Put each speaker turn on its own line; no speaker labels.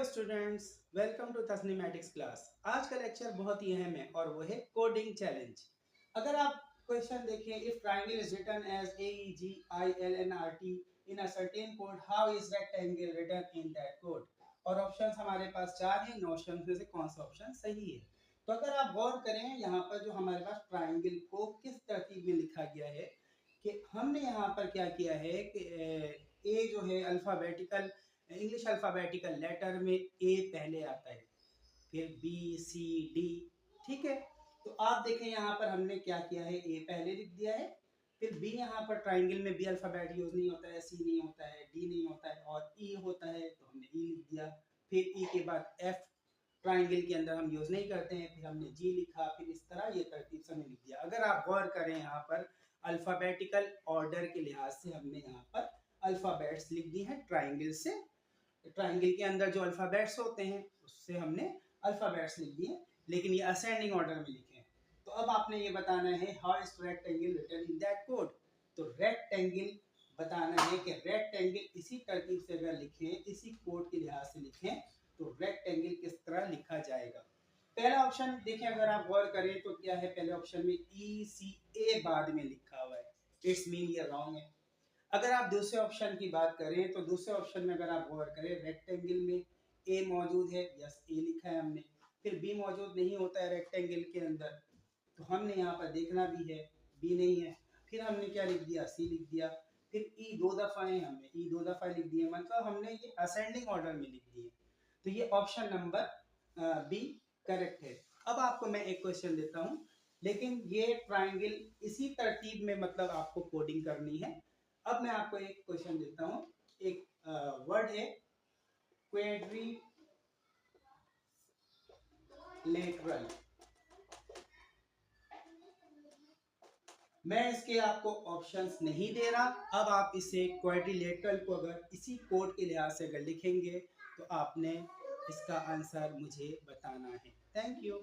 Students, welcome to तस्नीमैटिक्स class. आज का लेक्चर बहुत ही अहम है और वो है कोडिंग चैलेंज। अगर आप क्वेश्चन देखें, if triangle is written as AEGILNRT in a certain code, how is rectangle written in that code. और ऑप्शंस हमारे पास चार हैं। इन ऑप्शंस में से कौन सा ऑप्शन सही है? तो अगर आप गौर करें, यहाँ पर जो हमारे पास ट्रायंगल को किस तरतीब में लिखा गया है कि हमने यहाँ पर क्या किया है कि ए जो है अल्फाबेटिकल, इंग्लिश अल्फाबेटिकल लेटर में ए पहले आता है, फिर बी सी डी। ठीक है, तो आप देखें यहाँ पर हमने क्या किया है, ए पहले लिख दिया है, फिर बी। यहाँ पर ट्राइंगल में बी अल्फाबेट यूज नहीं होता है, सी नहीं होता है, डी नहीं होता है और ई होता है, तो हमने ई लिख दिया। फिर ई के बाद एफ ट्राइंगल के अंदर हम यूज नहीं करते हैं, फिर हमने जी लिखा। फिर इस तरह ये तरतीब से हमने लिख दिया। अगर आप गौर करें, यहाँ पर अल्फाबेटिकल ऑर्डर के लिहाज से हमने यहाँ पर अल्फाबेट्स लिख दी हैं ट्राइंगल से। ट्राइंगल के अंदर जो अल्फाबेट्स होते हैं उससे हमने अल्फाबेट्स लिख दिए, लेकिन ये असेंडिंग ऑर्डर में लिखे हैं। तो अब आपने ये बताना है how is rectangle written in that code. तो रेक्टेंगल बताना है कि रेक्टेंगल इसी तरतीब से अगर लिखें, इसी कोड के लिहाज से लिखें, तो रेक्टेंगल किस तरह लिखा जाएगा। पहला ऑप्शन देखें, अगर आप गौर करें तो क्या है, पहले ऑप्शन में ECA बाद में लिखा हुआ है, इट्स मीन ये रॉन्ग है। अगर आप दूसरे ऑप्शन की बात करें तो दूसरे ऑप्शन में अगर आप गौर करें, रेक्टेंगल में ए मौजूद है, यस ए लिखा है हमने, फिर बी मौजूद नहीं होता है रेक्टेंगल के अंदर, तो हमने यहाँ पर देखना भी है, बी नहीं है। फिर हमने क्या लिख दिया, सी लिख दिया। फिर ई दो दफा है, हमने ई दो दफा लिख दिए, मतलब हमने ये असेंडिंग ऑर्डर में लिख दिए। तो ये ऑप्शन नंबर बी करेक्ट है। अब आपको मैं एक क्वेश्चन देता हूँ, लेकिन ये ट्राइंगल इसी तरतीब में मतलब आपको कोडिंग करनी है। अब मैं आपको एक क्वेश्चन देता हूँ। एक वर्ड है क्वेड्रिलेटरल। मैं इसके आपको ऑप्शंस नहीं दे रहा। अब आप इसे क्वाड्रिलेटरल को अगर इसी कोड के लिहाज से अगर लिखेंगे तो आपने इसका आंसर मुझे बताना है। Thank you.